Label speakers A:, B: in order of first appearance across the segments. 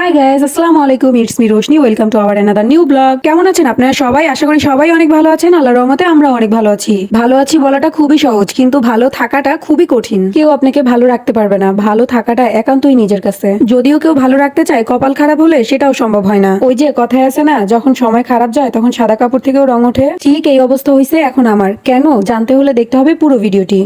A: Hi guys, আসসালামু আলাইকুম। It's me Roshni. Welcome to our another new blog. কেমন আছেন আপনারা সবাই? আশা করি সবাই অনেক ভালো আছেন। আল্লাহর রহমতে আমরা অনেক ভালো আছি। ভালো আছি বলাটা খুবই সহজ, কিন্তু ভালো থাকাটা খুবই কঠিন। কেউ আপনাকে ভালো রাখতে পারবে না। ভালো থাকাটা একান্তই নিজের কাছে। যদিও কেউ ভালো রাখতে চায়, কপাল খারাপ হলে সেটাও সম্ভব হয় না। ওই যে কথায় আছে না, যখন সময় খারাপ যায় তখন সাদা কাপড় থেকেও রং ওঠে। ঠিক এই অবস্থা হয়েছে এখন আমার। কেন জানতে হলে দেখতে হবে পুরো ভিডিওটি।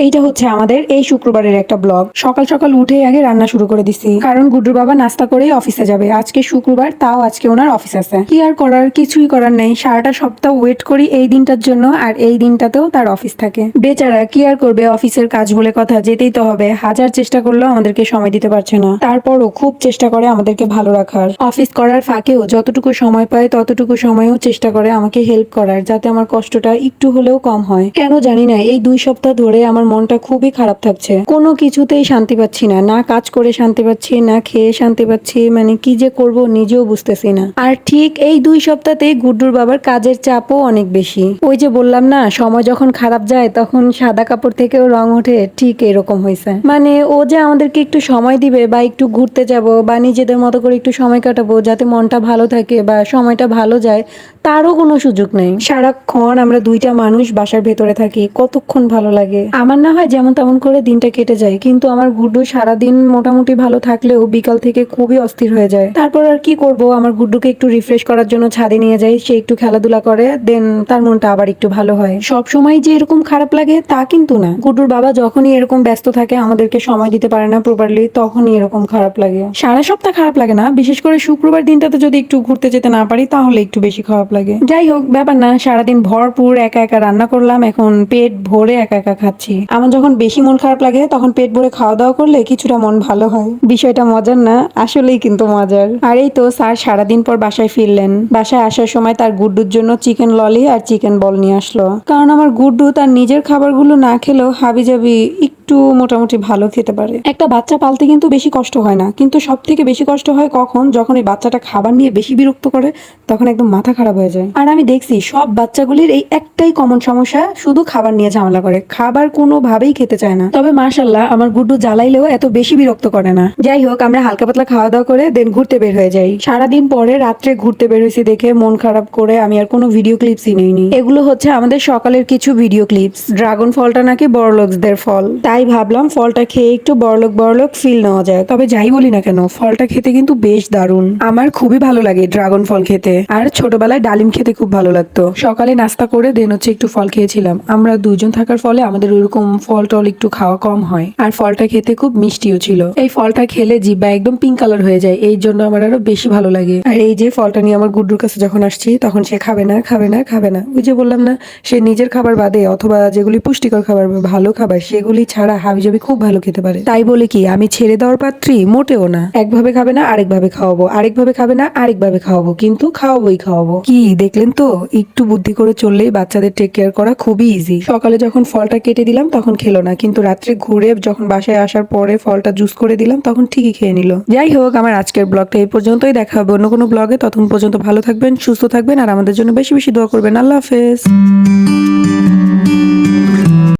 A: এইটা হচ্ছে আমাদের এই শুক্রবারের একটা ব্লগ। সকাল সকাল উঠে আগে রান্না শুরু করে দিছি, কারণ গুড্ডুর বাবা নাস্তা করেই অফিসে যাবে। আজকে শুক্রবার, তাও আজকে ওনার অফিস আছে। কি আর করার, কিছুই করার নেই। সারাটা সপ্তাহ ওয়েট করি এই দিনটার জন্য, আর এই দিনটাতেও তার অফিস থাকে। বেচারা কি আর করবে, অফিসের কাজ বলে কথা, যেতেই তো হবে। হাজার চেষ্টা করলেও আমাদেরকে সময় দিতে পারছে না। তারপরও খুব চেষ্টা করে আমাদেরকে ভালো রাখার। অফিস করার ফাঁকেও যতটুকু সময় পায় ততটুকু সময়ও চেষ্টা করে আমাকে হেল্প করার, যাতে আমার কষ্টটা একটু হলেও কম হয়। কেন জানি না, এই 2 সপ্তাহ ধরে আমার মনটা খুবই খারাপ থাকছে। কোনো কিছুতেই শান্তি পাচ্ছি না। না কাজ করে শান্তি পাচ্ছি, না খেয়ে শান্তি পাচ্ছি। মানে কি যে করব নিজেও বুঝতেছি না। আর ঠিক এই 2 সপ্তাহতে গুড্ডুর বাবার কাজের চাপও অনেক বেশি। ওই যে বললাম না, সময় যখন খারাপ যায় তখন সাদা কাপড় থেকেও রং ওঠে, ঠিক এরকম হয়েছে। মানে ও যে আমাদেরকে একটু সময় দিবে, বা একটু ঘুরতে যাব, বা নিজেদের মতো করে একটু সময় কাটাবো যাতে মনটা ভালো থাকে বা সময়টা ভালো যায়, তারও কোনো সুযোগ নেই। সারাক্ষণ আমরা দুইটা মানুষ বাসার ভেতরে থাকি, কতক্ষণ ভালো লাগে। আমার না হয় যেমন তেমন করে দিনটা কেটে যায়, কিন্তু আমার গুড্ডু সারাদিন মোটামুটি ভালো থাকলেও বিকাল থেকে খুবই অস্থির হয়ে যায়। তারপর আর কি করব, আমার গুড্ডুকে একটু রিফ্রেশ করার জন্য ছাদে নিয়ে যাই। সে একটু খেলাধুলা করে, দেন তার মনটা আবার একটু ভালো হয়। সব সময় যে এরকম খারাপ লাগে তা কিন্তু না। গুড্ডুর বাবা যখনই এরকম ব্যস্ত থাকে, আমাদেরকে সময় দিতে পারে না প্রপারলি, তখনই এরকম খারাপ লাগে। সারা সপ্তাহ খারাপ লাগে না, বিশেষ করে শুক্রবার দিনটাতে যদি একটু ঘুরতে যেতে না পারি তাহলে একটু বেশি খারাপ লাগে। যাই হোক, ব্যাপার না। সারাদিন ভরপুর একা একা রান্না করলাম, এখন পেট ভরে একা একা খাচ্ছি। আমার যখন বেশি মন খারাপ লাগে তখন পেট ভরে খাওয়া দাওয়া করলে কিছুটা মন ভালো হয়। বিষয়টা মজার না? আসলেই কিন্তু মজার। আর এই তো স্যার সারাদিন পর বাসায় ফিরলেন। বাসায় আসার সময় তার গুড্ডুর জন্য চিকেন ললি আর চিকেন বল নিয়ে আসলো, কারণ আমার গুড্ডু তার নিজের খাবারগুলো না খেলেও হাবিজাবি একটু মোটামুটি ভালো খেতে পারে। একটা বাচ্চা পালতে কিন্তু বেশি কষ্ট হয় না, কিন্তু সব থেকে বেশি কষ্ট হয় কখন, যখন এই বাচ্চাটা খাবার নিয়ে বেশি বিরক্ত করে, তখন একদম মাথা খারাপ হয়ে যায়। আর আমি দেখছি সব বাচ্চাগুলির এই একটাই কমন সমস্যা, শুধু খাবার নিয়ে ঝামেলা করে, খাবার কোনোভাবেই খেতে চায় না। তবে মাশাআল্লাহ, আমার গুড্ডু জ্বালাইলেও এত বেশি বিরক্ত করে না। যাই হোক, আমরা হালকা পাতলা খাওয়া দাওয়া করে দেন ঘুরতে বের হয়ে যাই। সারাদিন পরে রাত্রে ঘুরতে বের হয়েছি দেখে মন খারাপ করে আমি আর কোনো ভিডিও ক্লিপসই নেইনি। এগুলো হচ্ছে আমাদের সকালের কিছু ভিডিও ক্লিপস। ড্রাগন ফলটা নাকি বড়লোকসদের ফল, তাই ভাবলাম ফলটা খেয়ে একটু বড়লোক বড়লোক ফিল নেওয়া যায়। তবে যাই বলি না কেন, ফলটা খেতে কিন্তু বেশ দারুণ। আমার খুবই ভালো লাগে ড্রাগন ফল খেতে, আর ছোটবেলায় ডালিম খেতে খুব ভালো লাগতো। সকালে নাস্তা করে দেন হচ্ছে একটু ফল খেয়েছিলাম। আমরা দুজন থাকার ফলে আমাদের ওইরকম ফল টল একটু খাওয়া কম হয়, আর ফলটা খেতে খুব মিষ্টিও ছিল। এই ফলটা খেলে জিব্বা একদম পিঙ্ক কালার হয়ে যায়, এই জন্য আমার আরো বেশি ভালো লাগে। আর এই যে ফলটা নিয়ে আমার গুড্ডুর কাছে যখন আসছি, তখন সে খাবে না খাবে না খাবে না। ওই যে বললাম না, সে নিজের খাবার বাদে অথবা যেগুলি পুষ্টিকর খাবার বা ভালো খাবার সেগুলি ছাড়া হাবিজাবি খুব ভালো খেতে পারে। তাই বলে কি আমি ছেড়ে দেওয়ার পাত্রী? মোটেও না। একভাবে খাবে না আরেকভাবে খাওয়াবো, আরেকভাবে খাবে না আরেকভাবে খাওয়াবো, কিন্তু খাওয়াবোই খাওয়াবো। কি দেখলেন তো, একটু বুদ্ধি করে চললেই বাচ্চাদের টেক কেয়ার করা খুবই ইজি। সকালে যখন ফলটা কেটে দিলাম তখন খেলো না, কিন্তু রাত্রে ঘুরে যখন বাসায় আসার পরে ফলটা জুস করে দিলাম তখন ঠিকই খেয়ে নিল। যাই হোক, আমার আজকের ব্লগটা এই পর্যন্তই। দেখা হবে অন্য কোনো ব্লগে। ততক্ষণ পর্যন্ত ভালো থাকবেন, সুস্থ থাকবেন, আর আমাদের জন্য বেশি বেশি দোয়া করবেন। আল্লাহ হাফেজ।